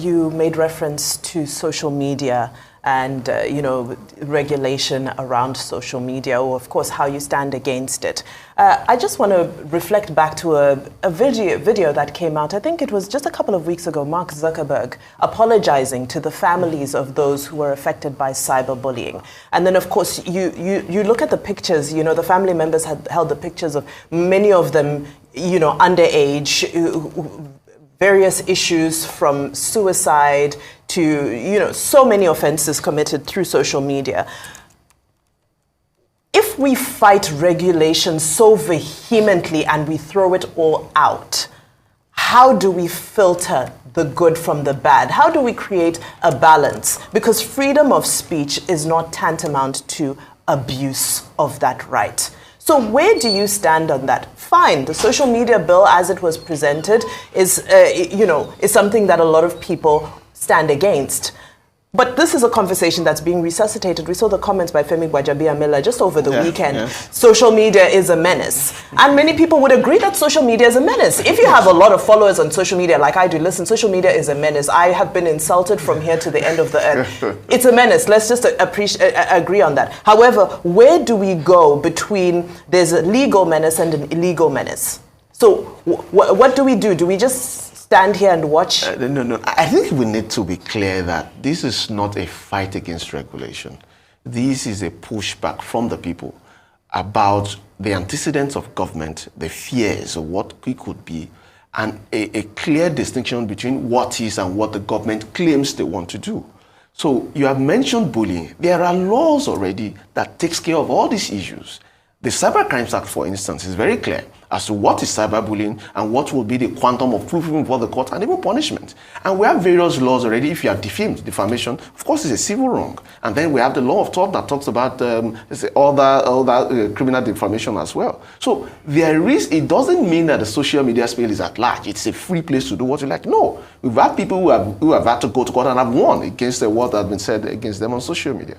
you made reference to social media and, regulation around social media, or of course, how you stand against it. I just want to reflect back to a video that came out. I think it was just a couple of weeks ago, Mark Zuckerberg apologizing to the families of those who were affected by cyberbullying. And then, of course, you look at the pictures, the family members had held the pictures of many of them, underage, various issues from suicide to, so many offenses committed through social media. If we fight regulation so vehemently and we throw it all out, how do we filter the good from the bad? How do we create a balance? Because freedom of speech is not tantamount to abuse of that right. So where do you stand on that? Fine, the social media bill as it was presented is something that a lot of people stand against. But this is a conversation that's being resuscitated. We saw the comments by Femi Gbajabiamila just over the weekend. Yes. Social media is a menace. And many people would agree that social media is a menace. If you have a lot of followers on social media, like I do, listen, social media is a menace. I have been insulted from here to the end of the earth. It's a menace. Let's just agree on that. However, where do we go between there's a legal menace and an illegal menace? So what do we do? Do we just stand here and watch? No. I think we need to be clear that this is not a fight against regulation. This is a pushback from the people about the antecedents of government, the fears of what it could be, and a clear distinction between what is and what the government claims they want to do. So you have mentioned bullying. There are laws already that takes care of all these issues. The Cyber Crimes Act, for instance, is very clear as to what is cyberbullying and what will be the quantum of proof before the court and even punishment. And we have various laws already. If you are defamed, defamation, of course, it's a civil wrong. And then we have the law of tort that talks about all that criminal defamation as well. So it doesn't mean that the social media space is at large. It's a free place to do what you like. No, we've had people who have had to go to court and have won against what has been said against them on social media.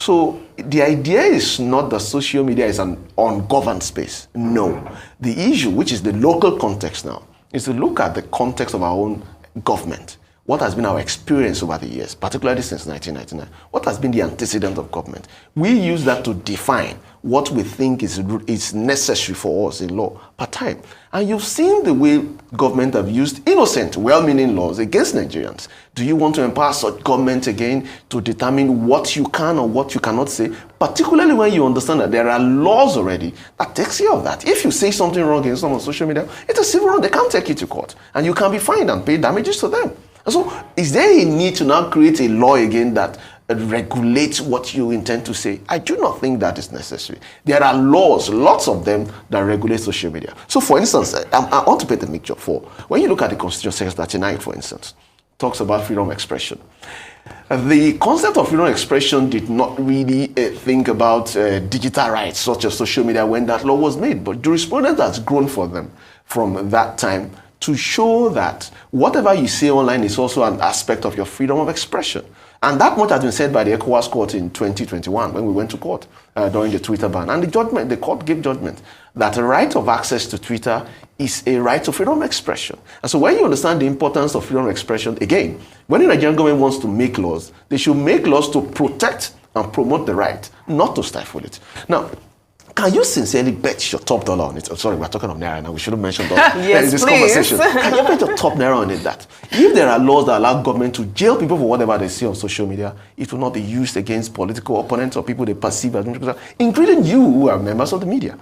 So the idea is not that social media is an ungoverned space. No. The issue, which is the local context now, is to look at the context of our own government. What has been our experience over the years, particularly since 1999? What has been the antecedent of government? We use that to define what we think is necessary for us in law per time. And you've seen the way government have used innocent, well-meaning laws against Nigerians. Do you want to empower such government again to determine what you can or what you cannot say, particularly when you understand that there are laws already that takes care of that? If you say something wrong against someone on social media, it's a civil wrong. They can't take you to court. And you can be fined and pay damages to them. And so is there a need to now create a law again that regulates what you intend to say? I do not think that is necessary. There are laws, lots of them, that regulate social media. So for instance, I want to paint the picture for, when you look at the Constitution, Section 39, for instance, talks about freedom of expression. The concept of freedom of expression did not really think about digital rights, such as social media, when that law was made. But jurisprudence has grown for them from that time to show that whatever you say online is also an aspect of your freedom of expression. And that much has been said by the ECOWAS court in 2021 when we went to court during the Twitter ban. And the court gave judgment that a right of access to Twitter is a right to freedom of expression. And so when you understand the importance of freedom of expression, again, when the Nigerian government wants to make laws, they should make laws to protect and promote the right, not to stifle it. Now, can you sincerely bet your top dollar on it? Oh, sorry, we're talking of Naira now. We shouldn't mention that in this conversation. Can you bet your top Naira on it that if there are laws that allow government to jail people for whatever they say on social media, it will not be used against political opponents or people they perceive as, including you who are members of the media?